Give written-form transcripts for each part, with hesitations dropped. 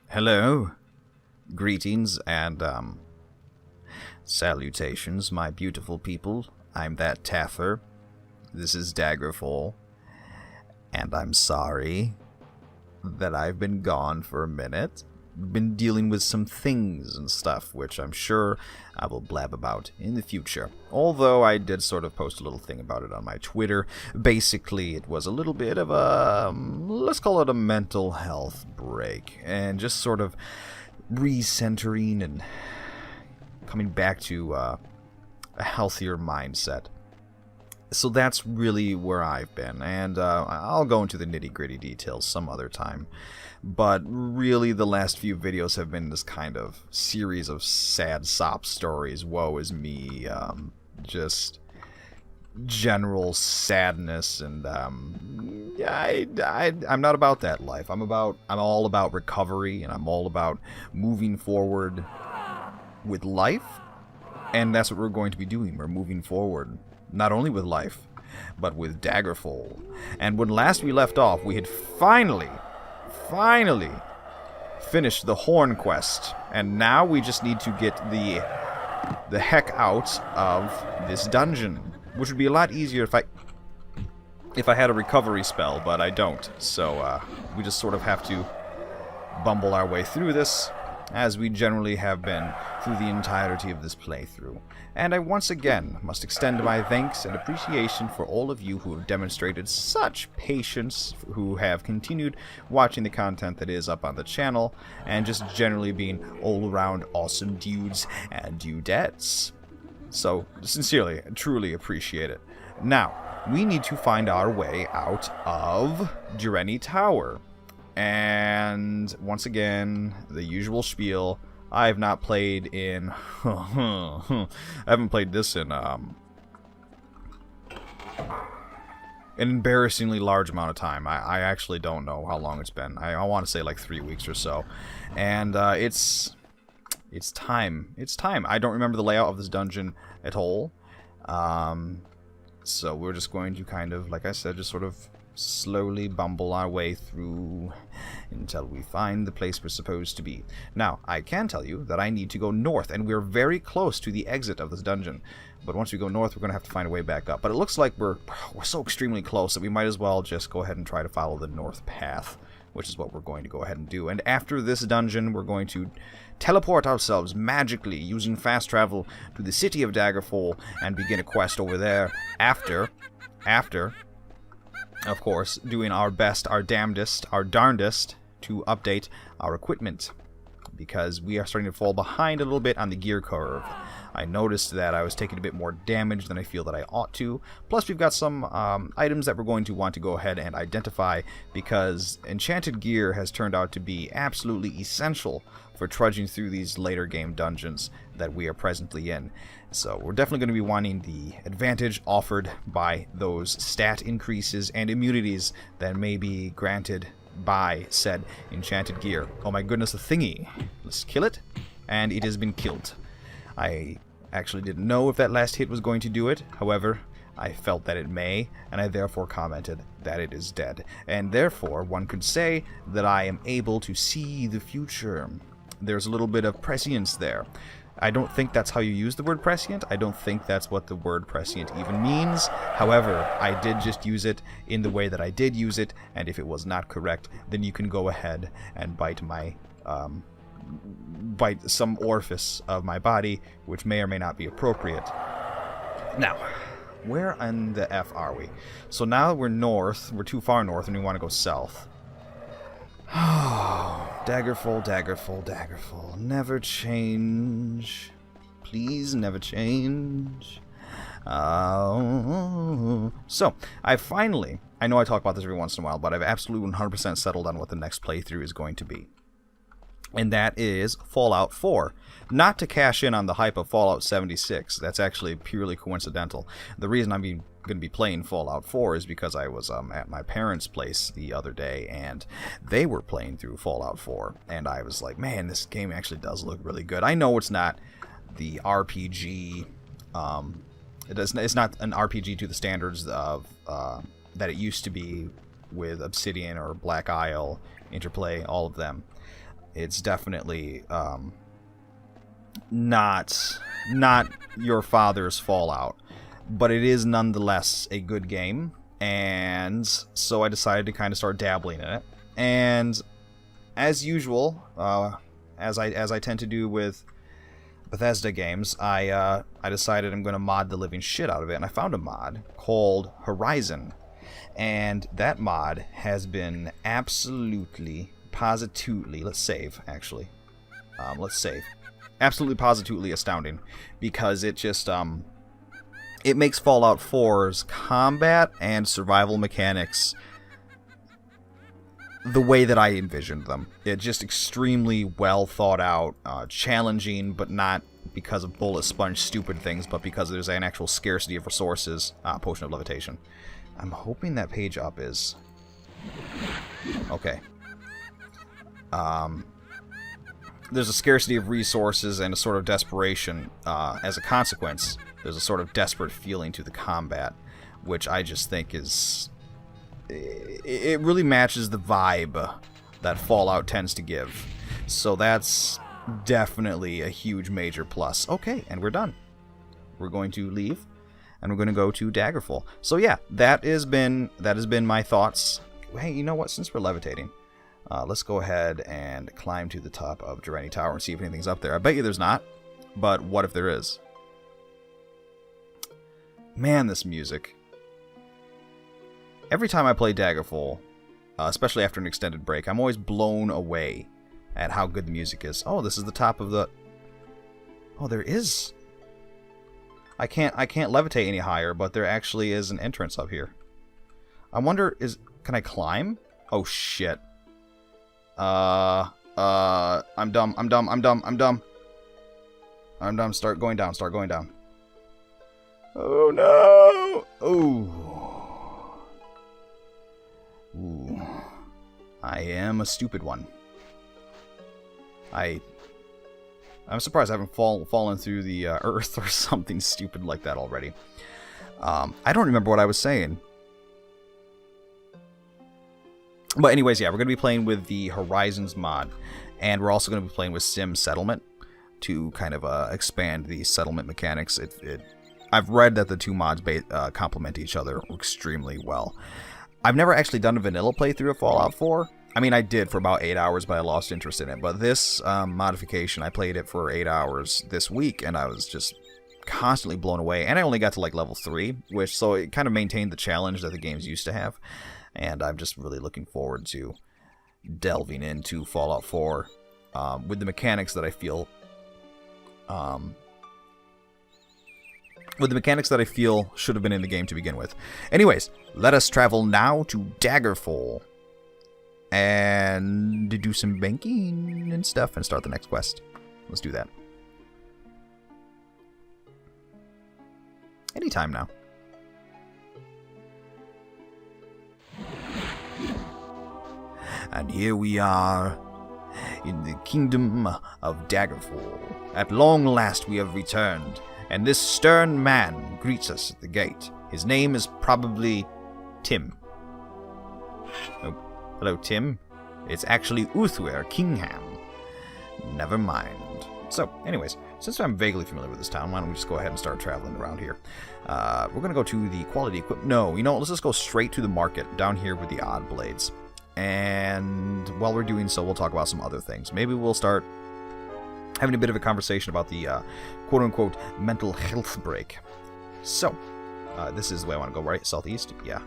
Hello, greetings and salutations, my beautiful people. I'm ThatTaffer. This is Daggerfall, and I'm sorry that I've been gone for a minute. Been dealing with some things and stuff, which I'm sure I will blab about in the future. Although I did sort of post a little thing about it on my Twitter. Basically, it was a little bit of a, let's call it a mental health break, and just sort of recentering and coming back to a healthier mindset. So that's really where I've been, and I'll go into the nitty-gritty details some other time. But really, the last few videos have been this kind of series of sad sob stories. Woe is me, just general sadness, and I'm not about that life. I'm all about recovery, and I'm all about moving forward with life, and that's what we're going to be doing. We're moving forward, not only with life, but with Daggerfall. And when last we left off, we had finally finished the Horn quest, and now we just need to get the heck out of this dungeon, which would be a lot easier if I had a recovery spell, but I don't. So we just sort of have to bumble our way through this, as we generally have been through the entirety of this playthrough. And I once again must extend my thanks and appreciation for all of you who have demonstrated such patience, who have continued watching the content that is up on the channel, and just generally being all-around awesome dudes and dudettes. So, sincerely, truly appreciate it. Now, we need to find our way out of Dureni Tower. And once again, the usual spiel. I have not played in... I haven't played this in an embarrassingly large amount of time. I actually don't know how long it's been. I want to say like 3 weeks or so. And it's time. It's time. I don't remember the layout of this dungeon at all. So we're just going to kind of, like I said, just sort of slowly bumble our way through until we find the place we're supposed to be. Now, I can tell you that I need to go north, and we're very close to the exit of this dungeon. But once we go north, we're going to have to find a way back up. But it looks like we're so extremely close that we might as well just go ahead and try to follow the north path, which is what we're going to go ahead and do. And after this dungeon, we're going to teleport ourselves magically using fast travel to the city of Daggerfall and begin a quest over there after, of course, doing our best, our damnedest, our darndest to update our equipment, because we are starting to fall behind a little bit on the gear curve. I noticed that I was taking a bit more damage than I feel that I ought to. Plus, we've got some items that we're going to want to go ahead and identify, because enchanted gear has turned out to be absolutely essential for trudging through these later game dungeons that we are presently in. So we're definitely going to be wanting the advantage offered by those stat increases and immunities that may be granted by said enchanted gear. Oh my goodness, a thingy. Let's kill it. And it has been killed. I actually didn't know if that last hit was going to do it. However, I felt that it may, and I therefore commented that it is dead. And therefore, one could say that I am able to see the future. There's a little bit of prescience there. I don't think that's how you use the word prescient. I don't think that's what the word prescient even means. However, I did just use it in the way that I did use it, and if it was not correct, then you can go ahead and bite some orifice of my body, which may or may not be appropriate. Now, where in the F are we? So now that we're north, we're too far north, and we want to go south. Oh, Daggerfall, Daggerfall, Daggerfall. Never change. Please never change. So, I know I talk about this every once in a while, but I've absolutely 100% settled on what the next playthrough is going to be. And that is Fallout 4. Not to cash in on the hype of Fallout 76. That's actually purely coincidental. The reason I'm going to be playing Fallout 4 is because I was at my parents' place the other day, and they were playing through Fallout 4. And I was like, man, this game actually does look really good. I know it's not the RPG. It's not an RPG to the standards of that it used to be with Obsidian or Black Isle, Interplay, all of them. It's definitely not your father's Fallout, but it is nonetheless a good game, and so I decided to kind of start dabbling in it. And as usual, as I tend to do with Bethesda games, I decided I'm going to mod the living shit out of it, and I found a mod called Horizon, and that mod has been absolutely, positively, let's save, actually, absolutely, positively astounding, because it just, it makes Fallout 4's combat and survival mechanics the way that I envisioned them. It's just extremely well thought out, challenging, but not because of bullet sponge stupid things, but because there's an actual scarcity of resources. Potion of levitation. I'm hoping that page up is okay. There's a scarcity of resources and a sort of desperation. As a consequence, there's a sort of desperate feeling to the combat, which I just think is... it really matches the vibe that Fallout tends to give. So that's definitely a huge major plus. Okay, and we're done. We're going to leave, and we're going to go to Daggerfall. So yeah, that has been my thoughts. Hey, you know what? Since we're levitating, let's go ahead and climb to the top of Durrani Tower and see if anything's up there. I bet you there's not, but what if there is? Man, this music. Every time I play Daggerfall, especially after an extended break, I'm always blown away at how good the music is. Oh, this is the top of the... Oh, there is... I can't levitate any higher, but there actually is an entrance up here. I wonder, can I climb? Oh, shit. I'm dumb. Start going down. Oh, no! Oh. Ooh. I am a stupid one. I'm surprised I haven't fallen through the earth or something stupid like that already. I don't remember what I was saying. But anyways, yeah, we're going to be playing with the Horizons mod. And we're also going to be playing with Sim Settlement to kind of expand the settlement mechanics. I've read that the two mods complement each other extremely well. I've never actually done a vanilla playthrough of Fallout 4. I mean, I did for about 8 hours, but I lost interest in it. But this modification, I played it for 8 hours this week, and I was just constantly blown away. And I only got to like level 3, so it kind of maintained the challenge that the games used to have. And I'm just really looking forward to delving into Fallout 4 with the mechanics that I feel... should have been in the game to begin with. Anyways, let us travel now to Daggerfall and do some banking and stuff and start the next quest. Let's do that. Anytime now. And here we are in the kingdom of Daggerfall. At long last we have returned, and this stern man greets us at the gate. His name is probably Tim. Oh, hello, Tim. It's actually Uthware Kingham. Never mind. So, anyways, since I'm vaguely familiar with this town, why don't we just go ahead and start traveling around here. We're going to go to the quality equipment. No, you know what? Let's just go straight to the market down here with the odd blades. And while we're doing so, we'll talk about some other things. Maybe we'll start having a bit of a conversation about the quote-unquote mental health break. So, this is the way I want to go, right? Southeast? Yeah.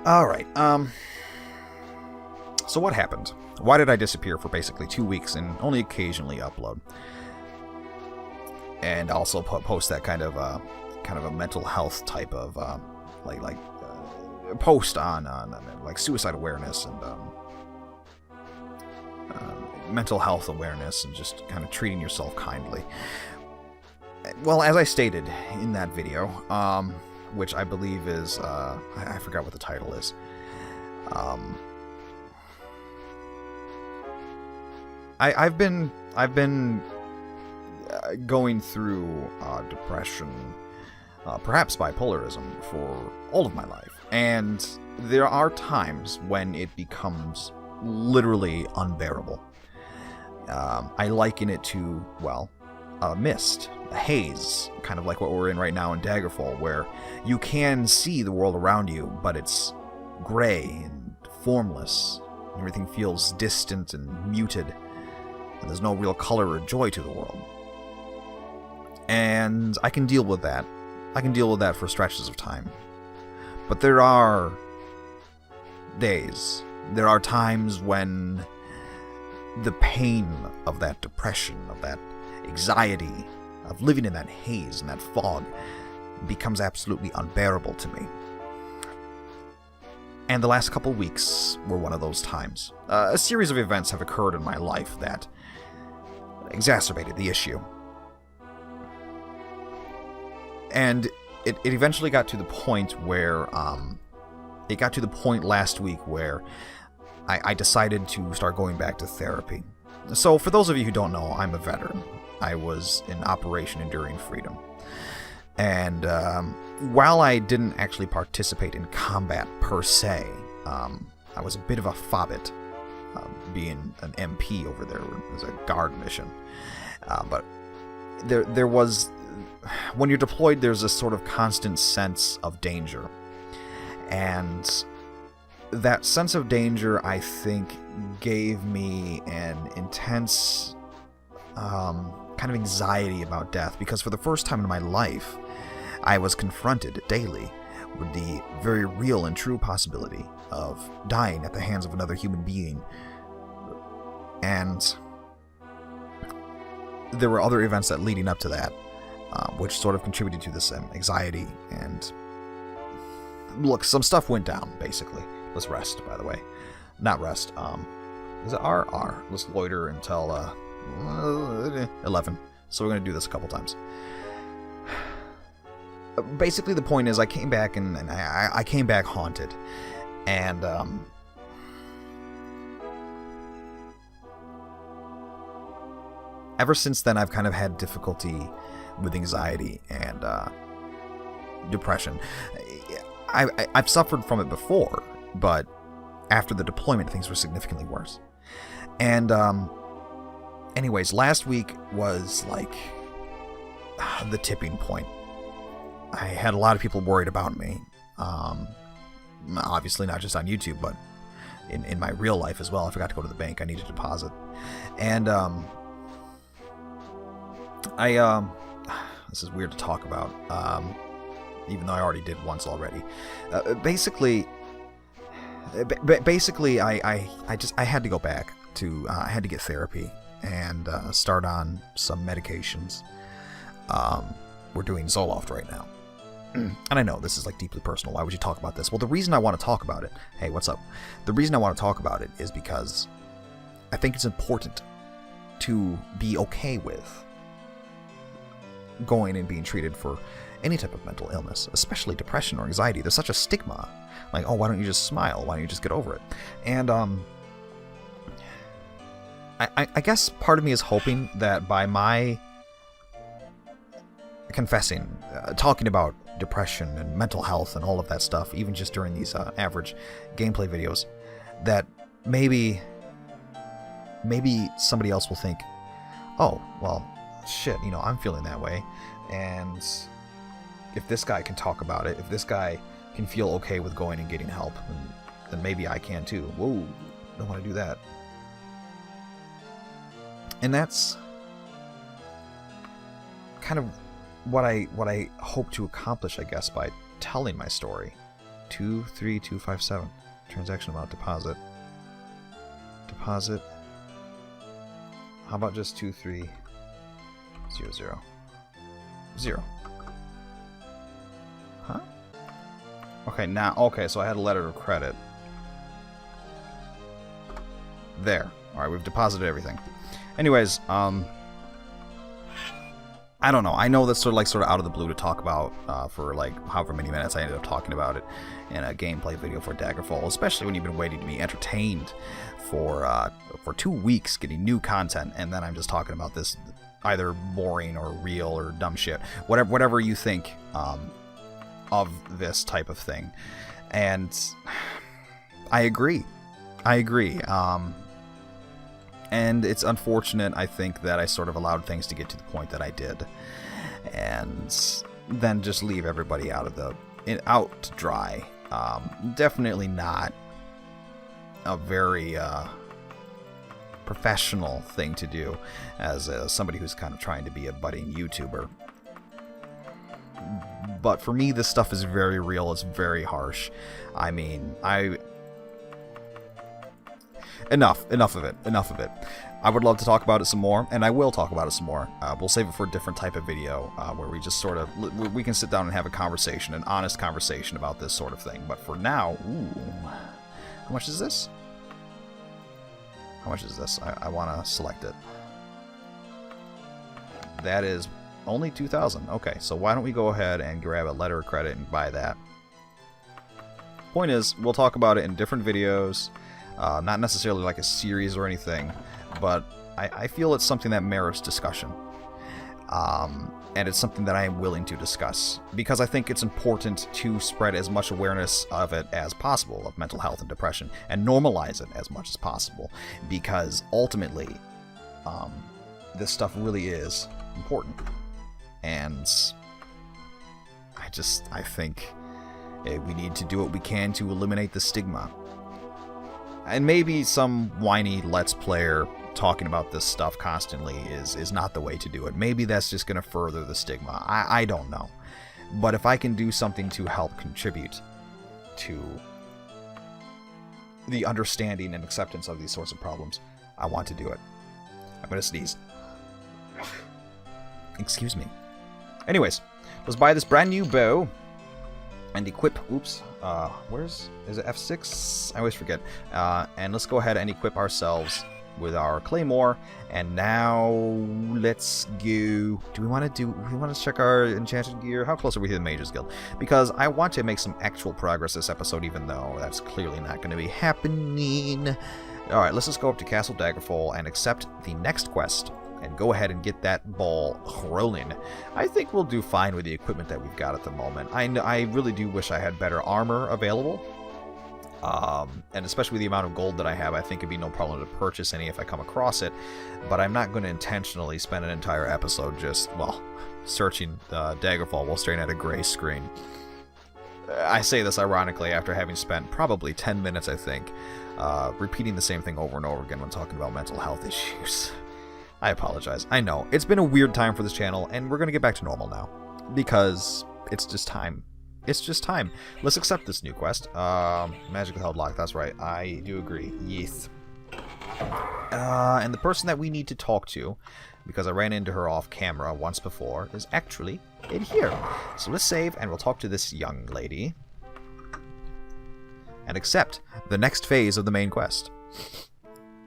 Alright, so what happened? Why did I disappear for basically 2 weeks and only occasionally upload? And also post that kind of a mental health type of, post on like suicide awareness and mental health awareness and just kind of treating yourself kindly. Well, as I stated in that video, which I believe is I forgot what the title is. I've been going through depression perhaps bipolarism, for all of my life. And there are times when it becomes literally unbearable. I liken it to, well, a mist, a haze, kind of like what we're in right now in Daggerfall, where you can see the world around you, but it's gray and formless. Everything feels distant and muted, and there's no real color or joy to the world. And I can deal with that. I can deal with that for stretches of time. But there are days, there are times when the pain of that depression, of that anxiety, of living in that haze and that fog becomes absolutely unbearable to me. And the last couple weeks were one of those times. A series of events have occurred in my life that exacerbated the issue. And it eventually got to the point where, it got to the point last week where I decided to start going back to therapy. So for those of you who don't know, I'm a veteran. I was in Operation Enduring Freedom. And while I didn't actually participate in combat per se, I was a bit of a fobbit, being an MP over there as a guard mission. But there was, when you're deployed, there's a sort of constant sense of danger. And that sense of danger, I think, gave me an intense kind of anxiety about death, because for the first time in my life, I was confronted daily with the very real and true possibility of dying at the hands of another human being. And there were other events that leading up to that, which sort of contributed to this anxiety. And look, some stuff went down, basically. Let's rest, by the way. Not rest. Is it R? Let's loiter until 11. So we're going to do this a couple times. Basically, the point is I came back and I came back haunted. And ever since then, I've kind of had difficulty with anxiety and depression. I've suffered from it before, but after the deployment, things were significantly worse. And anyways, last week was like the tipping point. I had a lot of people worried about me. Obviously not just on YouTube, but in my real life as well. I forgot to go to the bank. I needed a deposit. And this is weird to talk about, even though I already did once already. Basically, I had to go back to, I had to get therapy and start on some medications. We're doing Zoloft right now. And I know this is like deeply personal. Why would you talk about this? Well, the reason I want to talk about it, hey, what's up? The reason I want to talk about it is because I think it's important to be okay with going and being treated for any type of mental illness, especially depression or anxiety. There's such a stigma. Like, oh, why don't you just smile? Why don't you just get over it? And I guess part of me is hoping that by my confessing, talking about depression and mental health and all of that stuff, even just during these average gameplay videos, that maybe somebody else will think, oh, well, shit, you know, I'm feeling that way, and if this guy can talk about it, if this guy can feel okay with going and getting help, then maybe I can too. Whoa, don't want to do that. And that's kind of what I hope to accomplish, I guess, by telling my story. 23257. Transaction amount, deposit. How about just 2300? Huh? Okay, so I had a letter of credit. There. Alright, we've deposited everything. Anyways, I don't know. I know that's sort of out of the blue to talk about for like however many minutes I ended up talking about it in a gameplay video for Daggerfall, especially when you've been waiting to be entertained for 2 weeks getting new content, and then I'm just talking about this either boring or real or dumb shit. Whatever you think of this type of thing. And I agree. And it's unfortunate, I think, that I sort of allowed things to get to the point that I did. And then just leave everybody out to dry. Definitely not a very professional thing to do as somebody who's kind of trying to be a budding YouTuber. But for me, this stuff is very real. It's very harsh. I mean, Enough of it. I would love to talk about it some more, and I will talk about it some more. We'll save it for a different type of video, where we just sort of, we can sit down and have a conversation, an honest conversation about this sort of thing. But for now, how much is this? How much is this? I want to select it. That is only 2,000. Okay, so why don't we go ahead and grab a letter of credit and buy that. Point is, we'll talk about it in different videos. Not necessarily like a series or anything, but I feel it's something that merits discussion. And it's something that I am willing to discuss, because I think it's important to spread as much awareness of it as possible, of mental health and depression, and normalize it as much as possible, because ultimately, this stuff really is important. And I think we need to do what we can to eliminate the stigma. And maybe some whiny Let's Player talking about this stuff constantly is not the way to do it. Maybe that's just going to further the stigma. I don't know. But if I can do something to help contribute to the understanding and acceptance of these sorts of problems, I want to do it. I'm going to sneeze. Excuse me. Anyways, let's buy this brand new bow and equip, is it F6? I always forget. And let's go ahead and equip ourselves with our claymore. And now let's go. Do we want to check our enchanted gear? How close are we to the Mages Guild? Because I want to make some actual progress this episode, even though that's clearly not going to be happening. Alright, let's just go up to Castle Daggerfall and accept the next quest. And go ahead and get that ball rolling. I think we'll do fine with the equipment that we've got at the moment. I really do wish I had better armor available. And especially with the amount of gold that I have, I think it'd be no problem to purchase any if I come across it. But I'm not going to intentionally spend an entire episode just, searching Daggerfall while staring at a gray screen. I say this ironically after having spent probably 10 minutes, I think, repeating the same thing over and over again when talking about mental health issues. I apologize. I know. It's been a weird time for this channel, and we're going to get back to normal now. Because it's just time. It's just time. Let's accept this new quest. Magical held lock. That's right. I do agree. Yes. And the person that we need to talk to, because I ran into her off camera once before, is actually in here. So let's save, and we'll talk to this young lady. And accept the next phase of the main quest.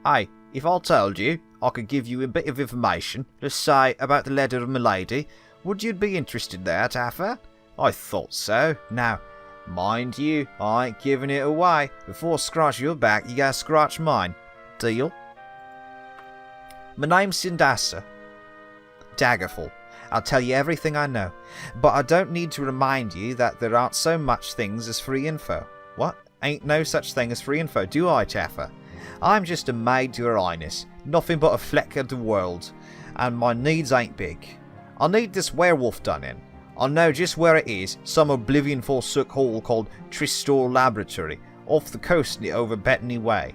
Aye, if I told you I could give you a bit of information, let's say, about the letter of milady, would you be interested there, Taffer? I thought so. Now, mind you, I ain't giving it away. Before I scratch your back, you gotta scratch mine. Deal? My name's Sindasa. Daggerfall. I'll tell you everything I know. But I don't need to remind you that there aren't so much things as free info. What? Ain't no such thing as free info, do I, Taffer? I'm just a maid to Her Highness, nothing but a fleck of the world, and my needs ain't big. I need this werewolf done in. I know just where it is, some oblivion forsook hall called Tristor Laboratory, off the coast over Bethany Way.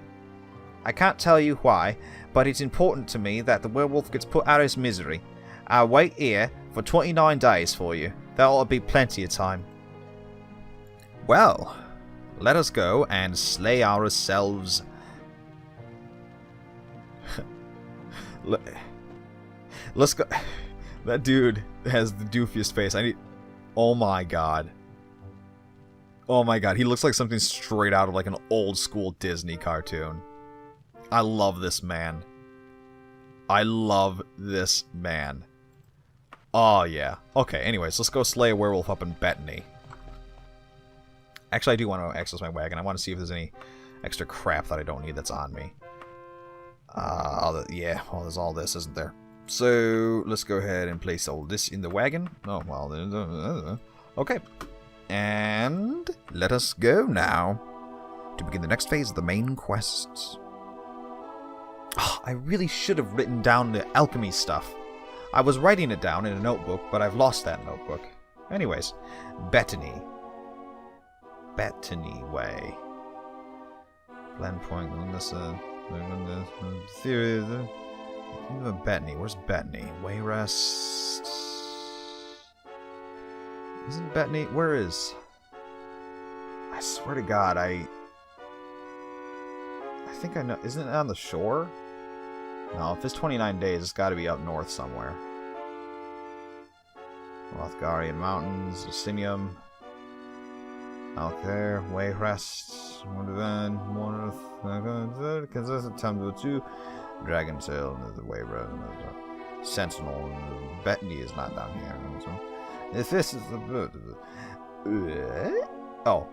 I can't tell you why, but it's important to me that the werewolf gets put out of his misery. I'll wait here for 29 days for you. That ought to be plenty of time. Well, let us go and slay ourselves. Let's go. That dude has the doofiest face. Oh my god. Oh my god. He looks like something straight out of like an old school Disney cartoon. I love this man. I love this man. Oh yeah. Okay, anyways, let's go slay a werewolf up in Bethany. Actually, I do want to access my wagon. I want to see if there's any extra crap that I don't need that's on me. Yeah, well, there's all this, isn't there? So let's go ahead and place all this in the wagon. Oh, well, okay. And let us go now to begin the next phase of the main quests. Oh, I really should have written down the alchemy stuff. I was writing it down in a notebook, but I've lost that notebook. Anyways, Bethany Way. Blend point on this theory. Bethany. Where's Bethany? Wayrest. Isn't Bethany? Where is? I swear to God, I think I know. Isn't it on the shore? No, if it's 29 days, it's got to be up north somewhere. Lothgarian Mountains, Simium. Out there, Wayrest, Dragon Tail, the Wayrest, Sentinel, Bethany is not down here. So, if this is the oh,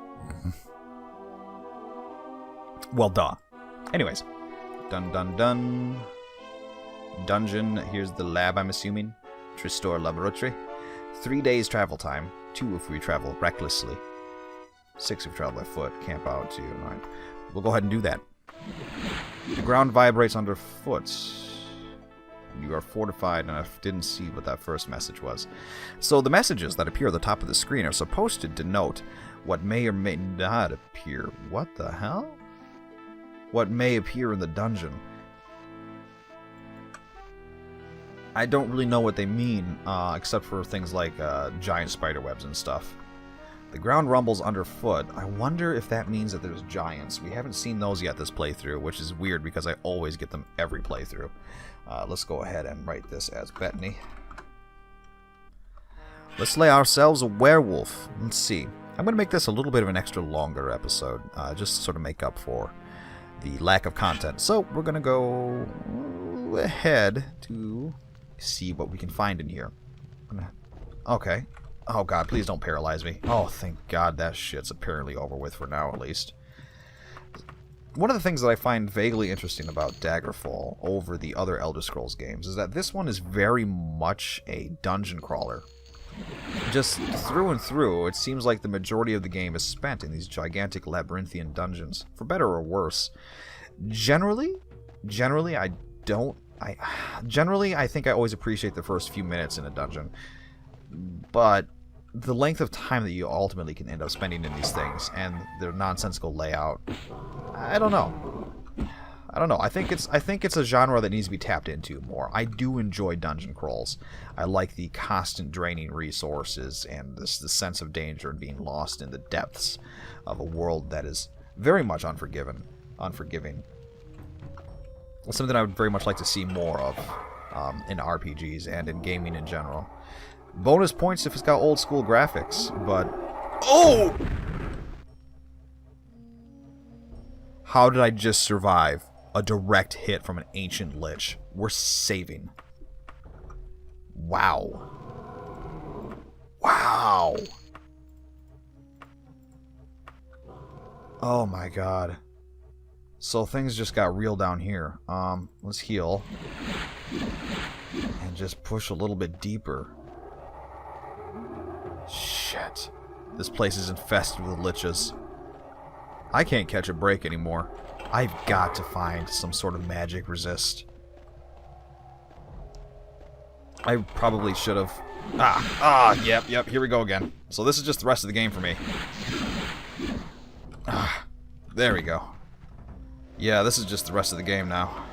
well, duh. Anyways, dun. Dungeon. Here's the lab. I'm assuming. Tristor Laboratory. 3 days travel time. 2 if we travel recklessly. 6 if we travel by foot. Camp out 2. Alright. We'll go ahead and do that. The ground vibrates underfoot. You are fortified, and I didn't see what that first message was. So the messages that appear at the top of the screen are supposed to denote what may or may not appear. What the hell? What may appear in the dungeon. I don't really know what they mean, except for things like giant spiderwebs and stuff. The ground rumbles underfoot. I wonder if that means that there's giants. We haven't seen those yet this playthrough, which is weird because I always get them every playthrough. Let's go ahead and write this as Bethany. Let's lay ourselves a werewolf. Let's see. I'm going to make this a little bit of an extra longer episode, just to sort of make up for the lack of content. So we're going to go ahead to see what we can find in here. Okay. Oh god, please don't paralyze me. Oh, thank god that shit's apparently over with for now, at least. One of the things that I find vaguely interesting about Daggerfall over the other Elder Scrolls games is that this one is very much a dungeon crawler. Just through and through, it seems like the majority of the game is spent in these gigantic labyrinthian dungeons, for better or worse. Generally, I think I always appreciate the first few minutes in a dungeon. But the length of time that you ultimately can end up spending in these things and their nonsensical layout, I don't know. I think it's a genre that needs to be tapped into more. I do enjoy dungeon crawls. I like the constant draining resources and the sense of danger and being lost in the depths of a world that is very much unforgiving. It's something I would very much like to see more of in RPGs and in gaming in general. Bonus points if it's got old school graphics, but... Oh! How did I just survive a direct hit from an ancient lich? We're saving. Wow. Wow. Oh my god. So things just got real down here. Let's heal. And just push a little bit deeper. Shit. This place is infested with liches. I can't catch a break anymore. I've got to find some sort of magic resist. I probably should have... Yep, here we go again. So this is just the rest of the game for me. There we go. Yeah, this is just the rest of the game now.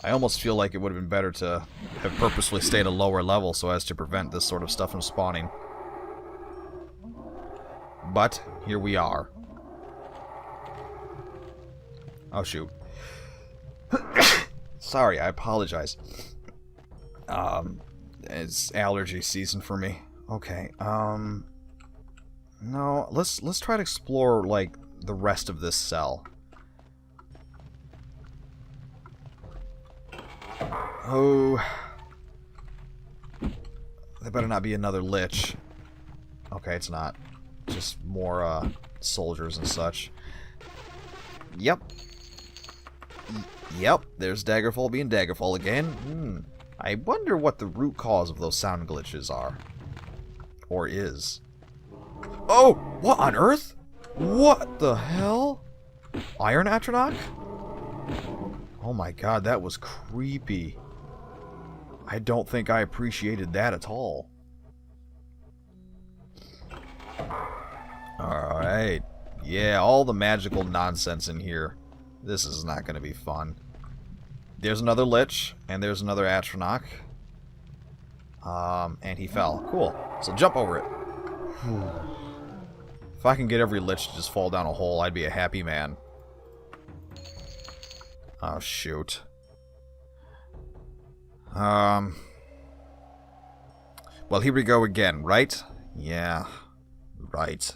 I almost feel like it would have been better to have purposefully stayed at a lower level so as to prevent this sort of stuff from spawning. But, here we are. Oh, shoot. Sorry, I apologize. It's allergy season for me. Okay, no, let's try to explore, like, the rest of this cell. Oh. There better not be another lich. Okay, it's not. Just more, soldiers and such. Yep. Yep, there's Daggerfall being Daggerfall again. I wonder what the root cause of those sound glitches are. Or is. Oh! What on earth? What the hell? Iron Atronach? Oh my god, that was creepy. I don't think I appreciated that at all. Alright. Yeah, all the magical nonsense in here. This is not going to be fun. There's another Lich, and there's another Atronach. And he fell. Cool. So jump over it. If I can get every Lich to just fall down a hole, I'd be a happy man. Oh, shoot. Well, here we go again, right? Yeah. Right.